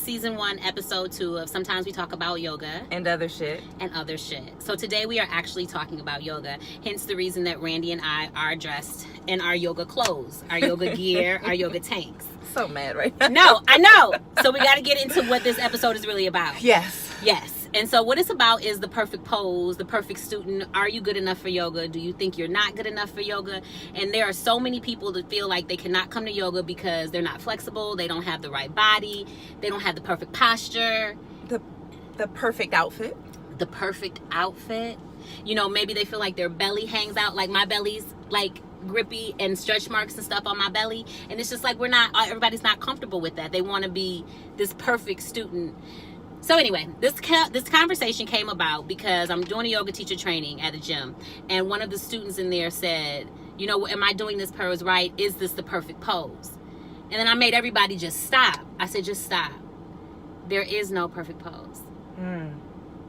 season 1, episode 2 of Sometimes We Talk About Yoga. And other shit. So today we are actually talking about yoga. Hence the reason that Randy and I are dressed in our yoga clothes, our yoga gear, our yoga tanks. So mad right now. No, I know. So we got to get into what this episode is really about. Yes. And so what it's about is the perfect pose, the perfect student. Are you good enough for yoga? Do you think you're not good enough for yoga? And there are so many people that feel like they cannot come to yoga because they're not flexible. They don't have the right body. They don't have the perfect posture. The perfect outfit. The perfect outfit. You know, maybe they feel like their belly hangs out, like my belly's like grippy and stretch marks and stuff on my belly. And it's just like everybody's not comfortable with that. They want to be this perfect student. So anyway, this conversation came about because I'm doing a yoga teacher training at a gym, and one of the students in there said, you know, am I doing this pose right? Is this the perfect pose? And then I made everybody just stop. I said, just stop. There is no perfect pose.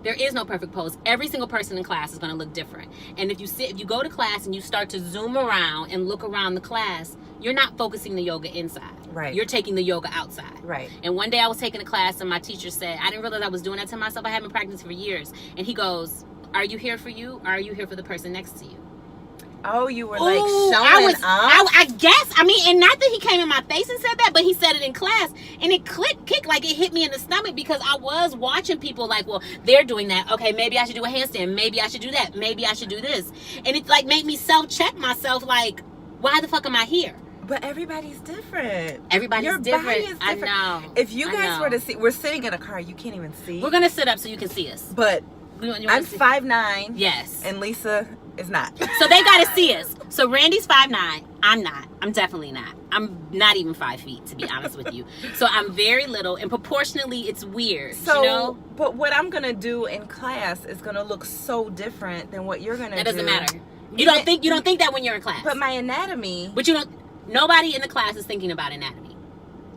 There is no perfect pose. Every single person in class is going to look different. And if you go to class and you start to zoom around and look around the class, you're not focusing the yoga inside. Right. You're taking the yoga outside. Right. And one day I was taking a class and my teacher said, I didn't realize I was doing that to myself. I haven't practiced for years. And he goes, are you here for you? Or are you here for the person next to you? Oh, you were like showing off? I guess. I mean, and not that he came in my face and said that, but he said it in class. And it kicked, like it hit me in the stomach because I was watching people like, well, they're doing that. Okay, maybe I should do a handstand. Maybe I should do that. Maybe I should do this. And it like made me self-check myself like, why the fuck am I here? But everybody's different. Your different. Body is different. I know. If you guys were to see, we're sitting in a car, you can't even see. We're going to sit up so you can see us. But I'm 5'9". Yes. And Lisa is not. So they got to see us. So Randy's 5'9". I'm not. I'm definitely not. I'm not even 5 feet, to be honest with you. So I'm very little, and proportionally, it's weird. So, you know? But what I'm going to do in class is going to look so different than what you're going to do. That doesn't matter. You don't think that when you're in class. But my anatomy. But nobody in the class is thinking about anatomy.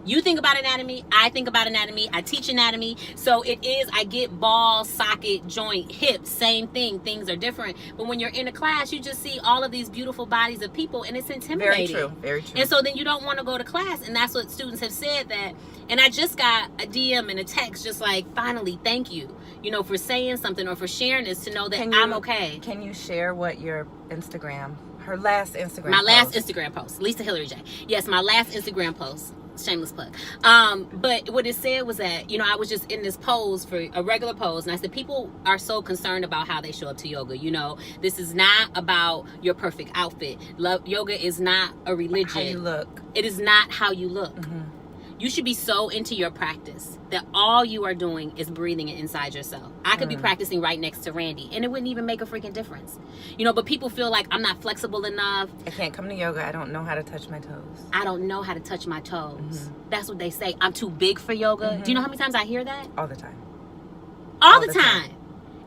You think about anatomy. I think about anatomy. I teach anatomy. So I get ball, socket, joint, hip, same thing. Things are different. But when you're in a class, you just see all of these beautiful bodies of people, and it's intimidating. Very true. And so then you don't want to go to class. And that's what students have said that. And I just got a DM and a text just like, finally, thank you, for saying something or for sharing this to know that I'm okay. Can you share what your her last Instagram My post? last Instagram post, Lisa Hillary J. Yes, my last Instagram post. Shameless plug. But what it said was that, I was just in this pose for a regular pose. And I said, people are so concerned about how they show up to yoga. This is not about your perfect outfit. Yoga is not a religion. How you look. It is not how you look. Mm-hmm. You should be so into your practice that all you are doing is breathing it inside yourself. I could be practicing right next to Randy and it wouldn't even make a freaking difference. But people feel like I'm not flexible enough. I can't come to yoga. I don't know how to touch my toes. I don't know how to touch my toes. Mm-hmm. That's what they say. I'm too big for yoga. Mm-hmm. Do you know how many times I hear that? All the time. All the time.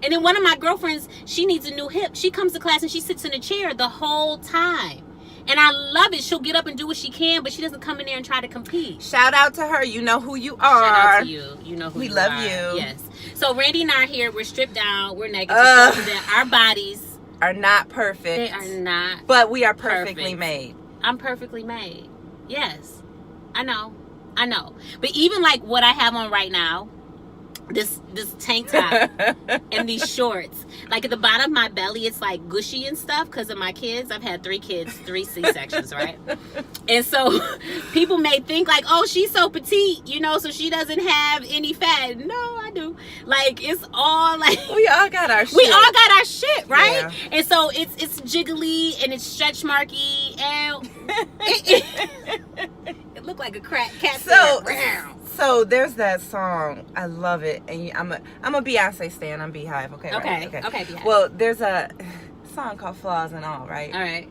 And then one of my girlfriends, she needs a new hip. She comes to class and she sits in a chair the whole time. And I love it. She'll get up and do what she can, but she doesn't come in there and try to compete. Shout out to her. You know who you are. Shout out to you. You know who you are. We love you. Yes. So Randy and I are here. We're stripped down. We're naked. That our bodies are not perfect. They are not. But we are perfectly made. I'm perfectly made. Yes. I know. But even like what I have on right now, this tank top and these shorts, like at the bottom of my belly, it's like gushy and stuff because of my kids. I've had 3 kids, 3 C-sections, right? And so people may think like, oh, she's so petite, so she doesn't have any fat. No, I do. Like, it's all like, we all got our shit. We all got our shit, right? Yeah. And so it's jiggly and it's stretch marky and it looked like a cat. So there's that song. I love it, and I'm a Beyonce stan. I'm Beehive. Okay. Okay. Right? Okay. Beehive. Well, there's a song called "Flaws and All," right? All right.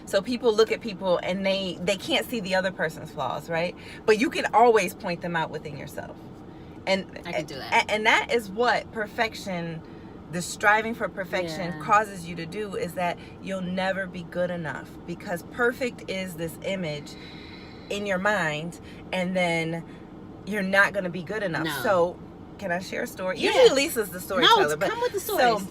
So people look at people and they can't see the other person's flaws, right? But you can always point them out within yourself, and I can do that. And that is what perfection. The striving for perfection causes you to do is that you'll never be good enough, because perfect is this image in your mind, and then you're not going to be good enough. No. So can I share a story? Yeah. Usually Lisa's the storyteller. No, come with the stories. So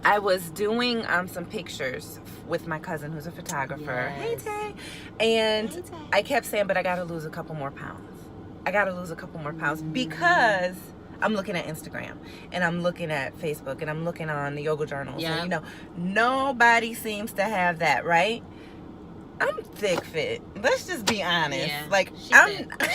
I was doing some pictures with my cousin who's a photographer. Yes. Hey, Tay. And Hey, Tay. I kept saying, but I got to lose a couple more pounds. I got to lose a couple more pounds because I'm looking at Instagram and I'm looking at Facebook and I'm looking on the yoga journals. Yeah. And, you know, nobody seems to have that, right? I'm thick fit. Let's just be honest. Yeah, like,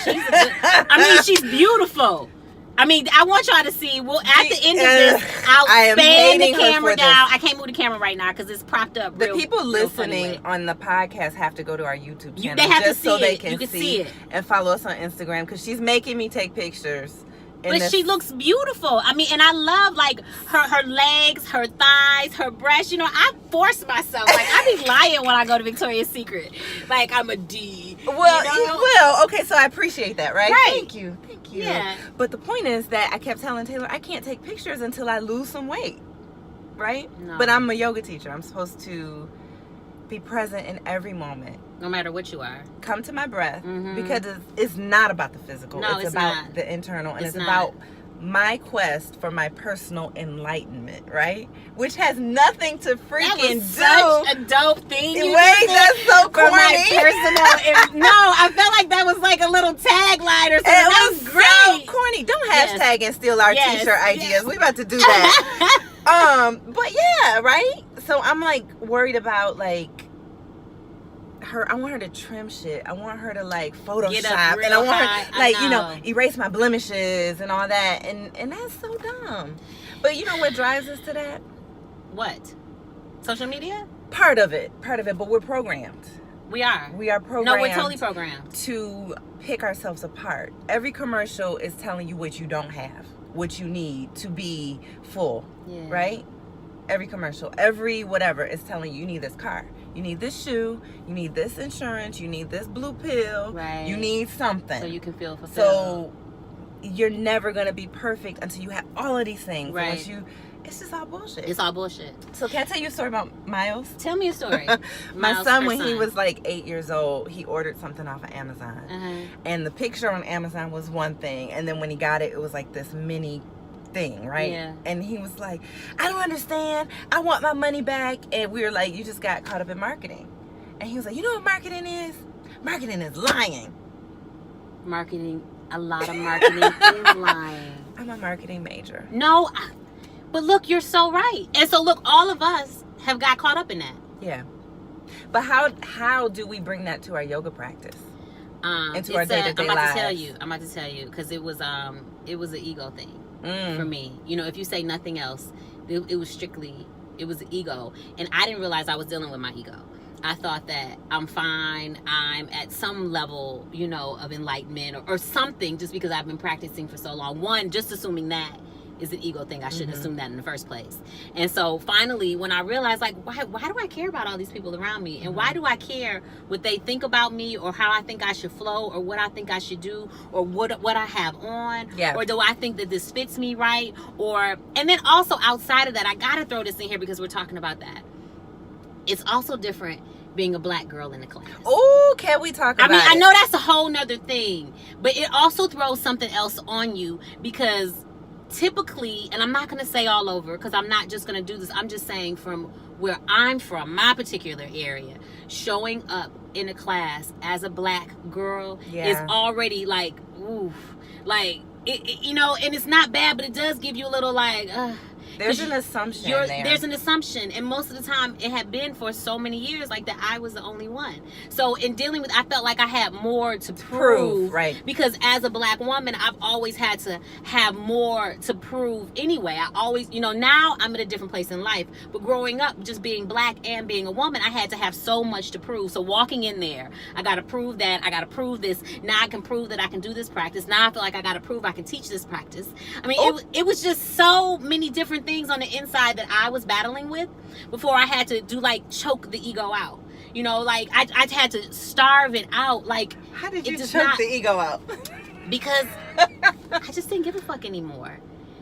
she's she's beautiful. I mean, I want y'all to see. Well, at the end of this, I'll span the camera down. I can't move the camera right now because it's propped up. The people listening on the podcast have to go to our YouTube channel they have just to see so they it. can you can see it and follow us on Instagram because she's making me take pictures. But she looks beautiful. I mean, and I love like her legs, her thighs, her breasts. You know, I force myself. Like I be lying when I go to Victoria's Secret. Like I'm a D. Well, you know? well, okay, so I appreciate that, right? Right. Thank you. Yeah. But the point is that I kept telling Taylor, I can't take pictures until I lose some weight, right? No. But I'm a yoga teacher. I'm supposed to be present in every moment. No matter what you are. Come to my breath because it's not about the physical. No, it's about the internal, and it's about my quest for my personal enlightenment, right? Which has nothing to freaking such a dope thing. Wait, that's so corny. For my personal, no, I felt like that was like a little tagline or something. That was great. So corny. Don't hashtag and steal our t-shirt ideas. We about to do that. But yeah, right? So I'm like worried about like her. I want her to trim shit. I want her to like Photoshop, and I want her like erase my blemishes and all that. And that's so dumb. But you know what drives us to that? What? Social media? Part of it. But we're programmed. We are programmed. No, we're totally programmed to pick ourselves apart. Every commercial is telling you what you don't have, what you need to be full, right? Every commercial, every whatever is telling you need this car, you need this shoe, you need this insurance, you need this blue pill, right? You need something so you can feel fulfilled. So you're never gonna be perfect until you have all of these things, right? It's just all bullshit. It's all bullshit. So can I tell you a story about Miles? Tell me a story. My son, when he was like 8 years old, he ordered something off of Amazon. And the picture on Amazon was one thing. And then when he got it, it was like this mini thing, right? Yeah. And he was like, I don't understand. I want my money back. And we were like, you just got caught up in marketing. And he was like, you know what marketing is? Marketing is lying. A lot of marketing is lying. I'm a marketing major. No, but look, you're so right. And so look, all of us have got caught up in that. Yeah. But how do we bring that to our yoga practice? Into our day-to-day lives? I'm about to tell you, because it was an ego thing for me. You know, if you say nothing else, it was an ego. And I didn't realize I was dealing with my ego. I thought that I'm fine. I'm at some level, you know, of enlightenment or something just because I've been practicing for so long. One, just assuming that is an ego thing. I shouldn't assume that in the first place. And so finally, when I realized, like, why do I care about all these people around me? And why do I care what they think about me or how I think I should flow or what I think I should do or what I have on? Yeah. Or do I think that this fits me right? And then also outside of that, I got to throw this in here because we're talking about that. It's also different being a black girl in the class. Oh, can we talk about it? I know that's a whole nother thing, but it also throws something else on you because typically, and I'm not going to say all over because I'm not just going to do this. I'm just saying from where I'm from, my particular area, showing up in a class as a black girl is already like, oof. Like, you know, and it's not bad, but it does give you a little like, there's an assumption there. There's an assumption, and most of the time it had been for so many years like that I was the only one. So in dealing with, I felt like I had more to prove, right? Because as a black woman, I've always had to have more to prove anyway. I always, you know, now I'm at a different place in life, but growing up, just being black and being a woman, I had to have so much to prove. So walking in there, I got to prove that, I got to prove this. Now I can prove that I can do this practice. Now I feel like I got to prove I can teach this practice. I mean, it was just so many different things on the inside that I was battling with before I had to choke the ego out. You know, like I had to starve it out. Like, how did you choke the ego out? Because I just didn't give a fuck anymore.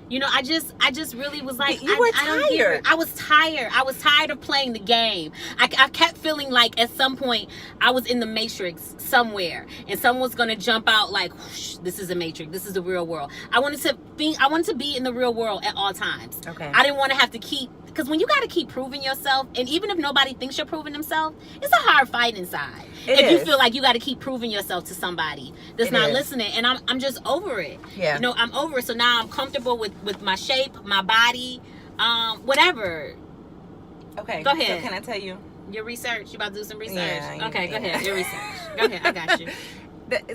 You know, I just really was like, you were tired. I was tired. I was tired of playing the game. I kept feeling like at some point I was in the Matrix somewhere, and someone's gonna jump out like, whoosh, this is a Matrix. This is the real world. I wanted to be in the real world at all times. Okay. I didn't want to have to keep because when you got to keep proving yourself, and even if nobody thinks you're proving themselves, it's a hard fight inside. If you feel like you got to keep proving yourself to somebody that's not listening, and I'm just over it. Yeah. You know, I'm over it. So now I'm comfortable with my shape, my body, whatever. Okay. Go ahead. So can I tell you? Your research. You about to do some research? Yeah, Okay, go ahead. Your research. Go ahead. I got you.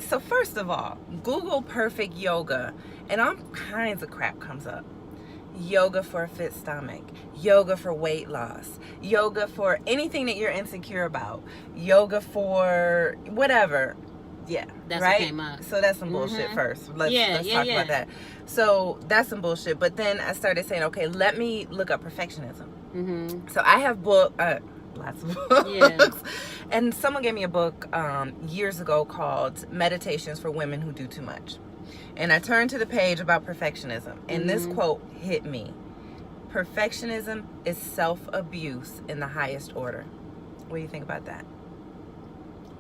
So first of all, Google perfect yoga, and all kinds of crap comes up. Yoga for a fit stomach, yoga for weight loss, yoga for anything that you're insecure about, yoga for whatever. Yeah, that's right? What came up. So that's some bullshit first. Let's talk about that. So that's some bullshit. But then I started saying, okay, let me look up perfectionism. So I have lots of books. Yeah. And someone gave me a book years ago called Meditations for Women Who Do Too Much. And I turned to the page about perfectionism. And this quote hit me. Perfectionism is self-abuse in the highest order. What do you think about that?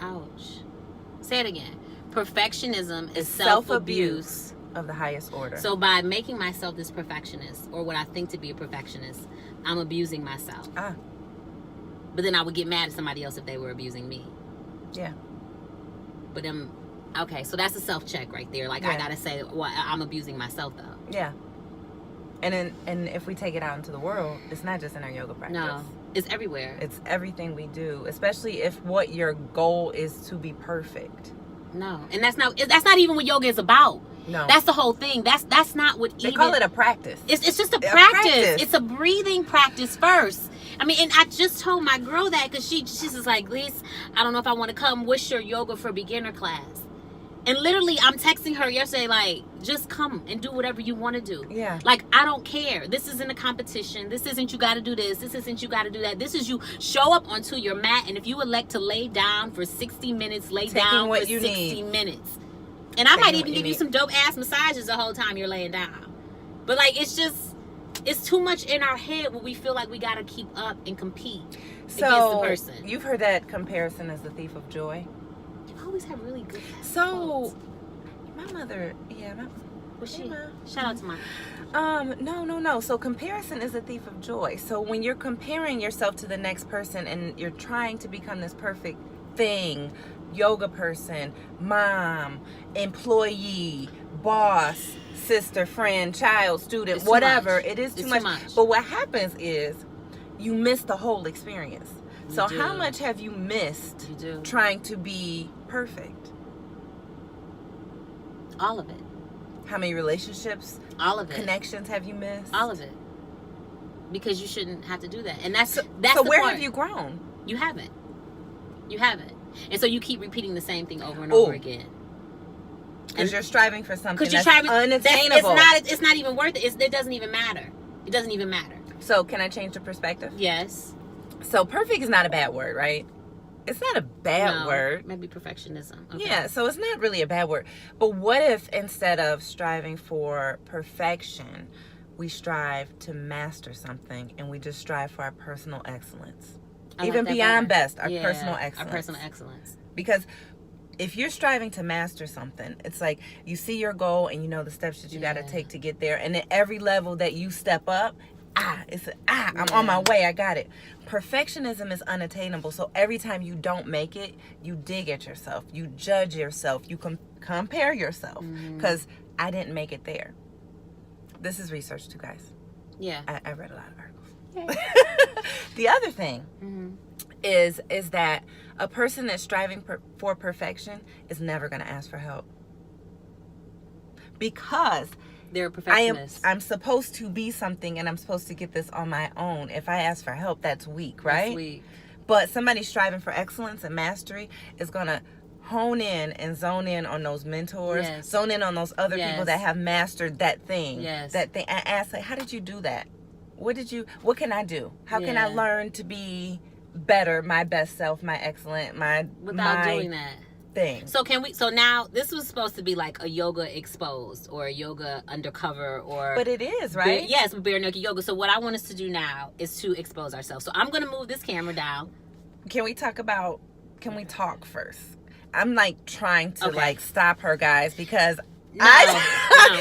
Ouch. Say it again. Perfectionism is self-abuse of the highest order. So by making myself this perfectionist, or what I think to be a perfectionist, I'm abusing myself. But then I would get mad at somebody else if they were abusing me. Yeah. But okay, so that's a self-check right there. Like, I gotta say, well, I'm abusing myself though. Yeah. And if we take it out into the world, it's not just in our yoga practice. No, it's everywhere. It's everything we do, especially if what your goal is to be perfect. No, and that's not even what yoga is about. No, that's the whole thing. That's not what they call it a practice. It's just a practice. It's a breathing practice first. I mean, and I just told my girl that because she's just like, Lise, I don't know if I want to come. What's your yoga for beginner class? And literally, I'm texting her yesterday, like, just come and do whatever you want to do. Yeah. Like, I don't care. This isn't a competition. This isn't you got to do this. This isn't you got to do that. This is you show up onto your mat, and if you elect to lay down for 60 minutes, lay down for 60 minutes. And I might even give you some dope ass massages the whole time you're laying down. But, like, it's too much in our head where we feel like we got to keep up and compete against the person. You've heard that comparison is the thief of joy? Always have really good quotes. My mother, was she? Shout out to my no. So comparison is a thief of joy. So when you're comparing yourself to the next person and you're trying to become this perfect thing, yoga person, mom, employee, boss, sister, friend, child, student, whatever, it is too much. But what happens is you miss the whole experience. So how much have you missed trying to be perfect? All of it. How many relationships? All of it. Connections have you missed? All of it. Because you shouldn't have to do that. And that's so the where part. have you grown? You haven't. You haven't. And so you keep repeating the same thing over and over again. Because you're striving for something that's unattainable. It's not even worth it. It doesn't even matter. It doesn't even matter. So can I change the perspective? Yes. So perfect is not a bad word, right? It's not a bad word. Maybe perfectionism. Okay. Yeah, so it's not really a bad word. But what if instead of striving for perfection, we strive to master something and we just strive for our personal excellence? Even beyond best, our personal excellence. Our personal excellence. Because if you're striving to master something, it's like you see your goal and you know the steps that you got to take to get there. And at every level that you step up, I'm on my way. I got it. Perfectionism is unattainable. So every time you don't make it, you dig at yourself. You judge yourself. You compare yourself. Because I didn't make it there. This is research too, guys. Yeah. I read a lot of articles. The other thing is that a person that's striving for perfection is never going to ask for help. Because they're a perfectionist. I'm supposed to be something and I'm supposed to get this on my own. If I ask for help, that's weak, right? That's weak. But somebody striving for excellence and mastery is going to hone in and zone in on those mentors, zone in on those other people that have mastered that thing. That thing. I ask, like, how did you do that? What can I do? How can I learn to be better, my best self, my excellent, without doing that thing? So now this was supposed to be like a yoga exposed or a yoga undercover but it is, right? Yes, bare naked yoga. So what I want us to do now is to expose ourselves. So I'm going to move this camera down. Can we talk first? I'm like trying to like stop her, guys, because No,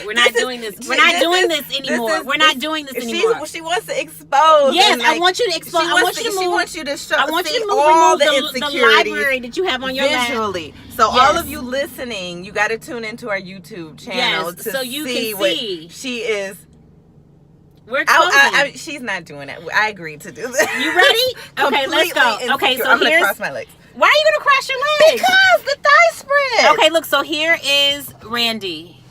we're not doing this. We're not doing this anymore. We're not doing this anymore. She wants to expose. Yes, I want you to expose. I want you to move. She wants you to show. I want you to move all the insecurities, the library that you have on your visually. lap. So all of you listening, you got to tune into our YouTube channel to so you see can what see. she is. We're exposing. She's not doing it. I agreed to do this. You ready? Okay, let's go. Okay, so I'm gonna cross my legs. Why are you gonna cross your legs? Because the thigh spread. Okay, look. So here is Randy.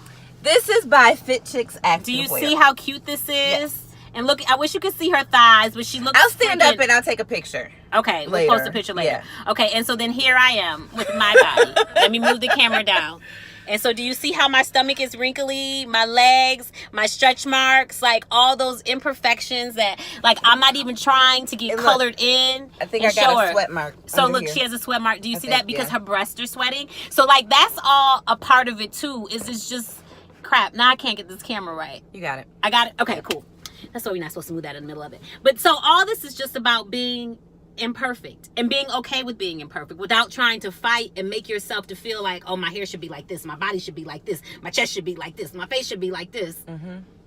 This is by Fit Chicks Active. Do you see how cute this is? Yes. And look, I wish you could see her thighs, but she looks. I'll stand up and I'll take a picture. Okay, we'll post a picture later. Yeah. Okay, and so then here I am with my body. Let me move the camera down. And so do you see how my stomach is wrinkly, my legs, my stretch marks, like all those imperfections that, like, I'm not even trying to get colored in. I think I got a sweat mark. So look, she has a sweat mark. Do you see that? Because her breasts are sweating. So like that's all a part of it too. Is it's just crap. Now I can't get this camera right. You got it. I got it. Okay, cool. That's why we're not supposed to move that in the middle of it. But so all this is just about being imperfect and being okay with being imperfect without trying to fight and make yourself to feel like, oh, my hair should be like this, my body should be like this, my chest should be like this, my face should be like this.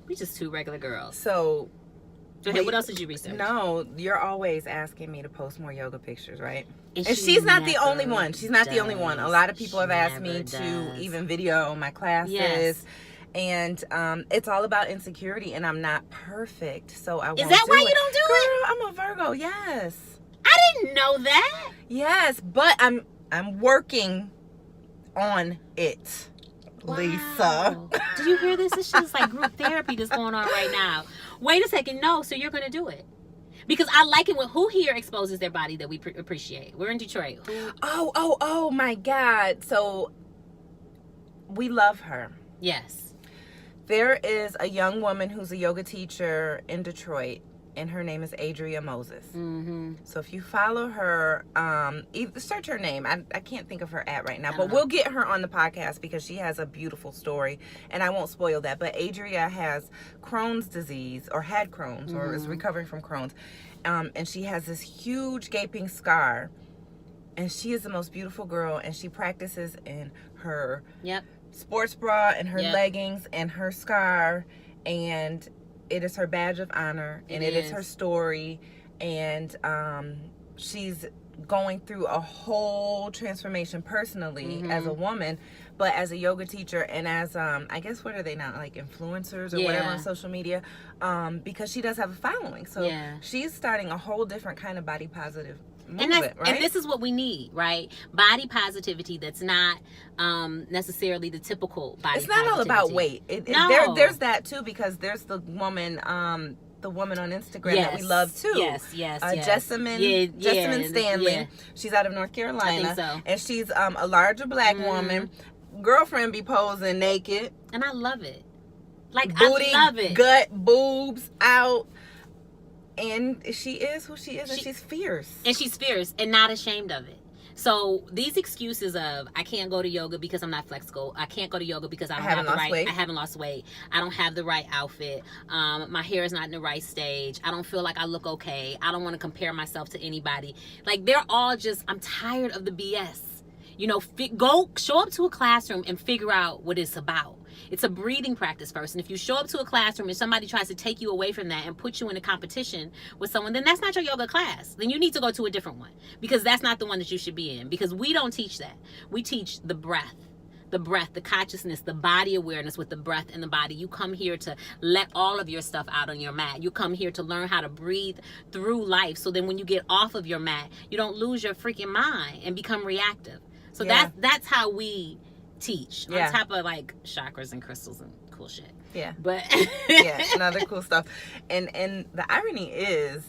We're just two regular girls. So what else did you research? No, you're always asking me to post more yoga pictures, right? And she's not the only one. She's not the only one. A lot of people have asked me to even video my classes. Yes. And it's all about insecurity, and I'm not perfect, so I won't. Is that why you don't do it? Girl, I'm a Virgo. Yes. I didn't know that. Yes, but I'm working on it, Lisa. Did you hear this? This is like group therapy that's going on right now. Wait a second. No, so you're gonna do it. Because I like it when who here exposes their body that we appreciate. We're in Detroit. Oh my God. So we love her. Yes. There is a young woman who's a yoga teacher in Detroit, and her name is Adria Moses. So if you follow her, search her name. I can't think of her right now, but we'll get her on the podcast because she has a beautiful story, and I won't spoil that. But Adria has Crohn's disease, or had Crohn's, or is recovering from Crohn's, and she has this huge gaping scar, and she is the most beautiful girl, and she practices in her sports bra and her leggings and her scar, and it is her badge of honor, and it is her story, and she's going through a whole transformation personally as a woman, but as a yoga teacher and as I guess what are they now, like influencers or whatever on social media, because she does have a following, so she's starting a whole different kind of body positive movement, right? And this is what we need, right? Body positivity that's not necessarily the typical body. It's not all about weight. There's that too, because there's the woman on Instagram that we love too. Jessamine Stanley. She's out of North Carolina. I think so. And she's a larger black woman. Girlfriend be posing naked. And I love it. Like, booty, I love it. gut, boobs out. And she is who she is, and she's fierce. And she's fierce and not ashamed of it. So these excuses of I can't go to yoga because I'm not flexible, I can't go to yoga because I haven't lost weight, I don't have the right outfit, my hair is not in the right stage, I don't feel like I look okay, I don't want to compare myself to anybody. Like, they're all just, I'm tired of the BS. You know, go show up to a classroom and figure out what it's about. It's a breathing practice first. And if you show up to a classroom and somebody tries to take you away from that and put you in a competition with someone, then that's not your yoga class. Then you need to go to a different one, because that's not the one that you should be in, because we don't teach that. We teach the breath, the consciousness, the body awareness with the breath and the body. You come here to let all of your stuff out on your mat. You come here to learn how to breathe through life. So then when you get off of your mat, you don't lose your freaking mind and become reactive. So that's how we teach, on top of like chakras and crystals and cool shit. But and other cool stuff. And the irony is,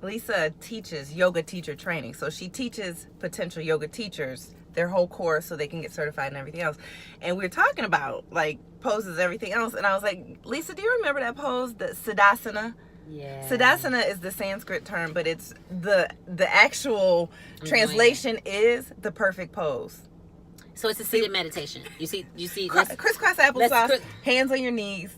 Lisa teaches yoga teacher training. So she teaches potential yoga teachers their whole course so they can get certified and everything else. And we were talking about like poses, everything else, and I was like, Lisa, do you remember that pose, the Siddhasana? Siddhasana is the Sanskrit term, but it's the actual translation is the perfect pose. So it's a seated meditation. You see, crisscross applesauce, hands on your knees.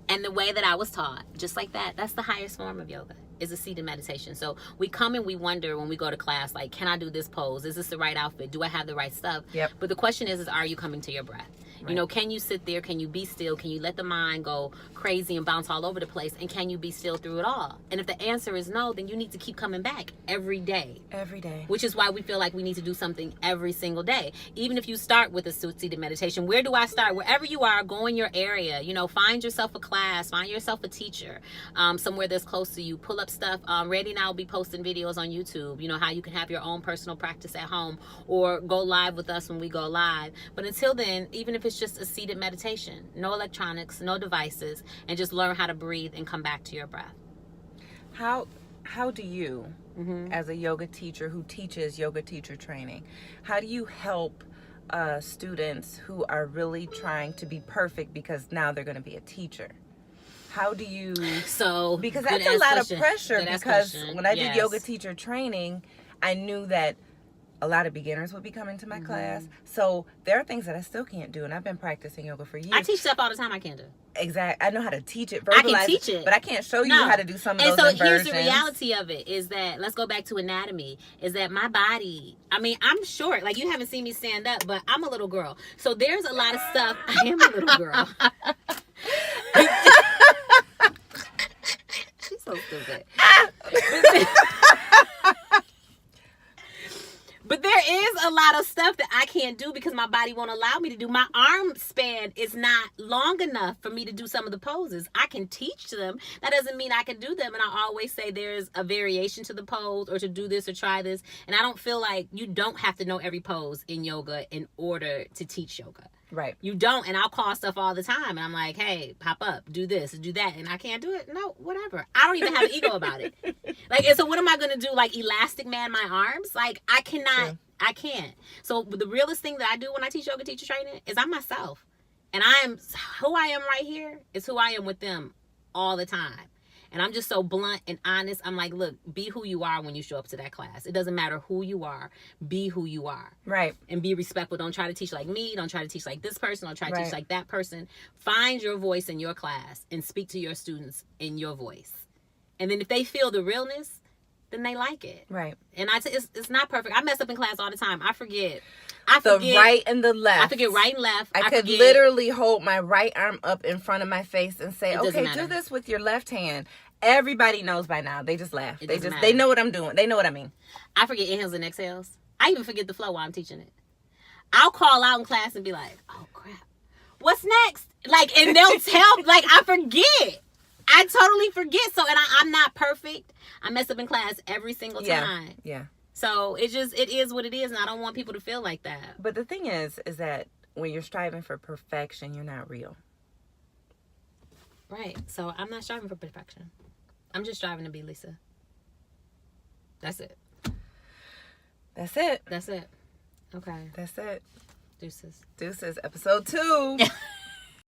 And the way that I was taught, just like that, that's the highest form of yoga. is a seated meditation. So we come and we wonder when we go to class, like, can I do this pose? Is this the right outfit? Do I have the right stuff? Yep. But the question is are you coming to your breath? Right. You know, can you sit there? Can you be still? Can you let the mind go crazy and bounce all over the place? And can you be still through it all? And if the answer is no, then you need to keep coming back every day. Every day. Which is why we feel like we need to do something every single day. Even if you start with a seated meditation, where do I start? Wherever you are, go in your area. You know, find yourself a class, find yourself a teacher, somewhere that's close to you. Pull up stuff. Randy and I will be posting videos on YouTube. You know, how you can have your own personal practice at home, or go live with us when we go live. But until then, even if it's just a seated meditation, no electronics, no devices, and just learn how to breathe and come back to your breath. How do you, as a yoga teacher who teaches yoga teacher training, how do you help students who are really trying to be perfect because now they're going to be a teacher? How do you... because that's a lot of pressure, because when I did yoga teacher training, I knew that a lot of beginners would be coming to my class. So there are things that I still can't do, and I've been practicing yoga for years. I teach stuff all the time I can't do. Exactly. I know how to teach it, verbalize I can teach it, but I can't show you how to do some of those inversions. And so here's the reality of it, is that, let's go back to anatomy, is that my body, I mean, I'm short. Like, you haven't seen me stand up, but I'm a little girl. So there's a lot of stuff. I am a little girl. She's so stupid. But there is a lot of stuff that I can't do because my body won't allow me to do. My arm span is not long enough for me to do some of the poses. I can teach them. That doesn't mean I can do them. And I always say there's a variation to the pose, or to do this or try this. And I don't feel like you don't have to know every pose in yoga in order to teach yoga. Right. You don't. And I'll call stuff all the time. And I'm like, hey, pop up, do this, do that. And I can't do it. No, whatever. I don't even have an ego about it. Like, and so what am I going to do? Like, elastic man my arms? Like, I cannot. Sure. I can't. So the realest thing that I do when I teach yoga teacher training is I'm myself. And who I am right here is who I am with them all the time. And I'm just so blunt and honest. I'm like, look, be who you are when you show up to that class. It doesn't matter who you are. Be who you are. Right. And be respectful. Don't try to teach like me. Don't try to teach like this person. Don't try to teach like that person. Find your voice in your class and speak to your students in your voice. And then if they feel the realness, then they like it. Right. And it's not perfect. I mess up in class all the time. I forget. The right and the left. I forget right and left. I could literally hold my right arm up in front of my face and say, okay, matter. Do this with your left hand. Everybody knows by now. They just laugh. They know what I'm doing. They know what I mean. I forget inhales and exhales. I even forget the flow while I'm teaching it. I'll call out in class and be like, oh crap, what's next? Like, and they'll tell, like, I forget. I totally forget. So, and I'm not perfect. I mess up in class every single time. Yeah. So it is what it is. And I don't want people to feel like that. But the thing is that when you're striving for perfection, you're not real. Right. So I'm not striving for perfection. I'm just striving to be Lisa. That's it. That's it. That's it. Okay. That's it. Deuces. Deuces. Episode 2.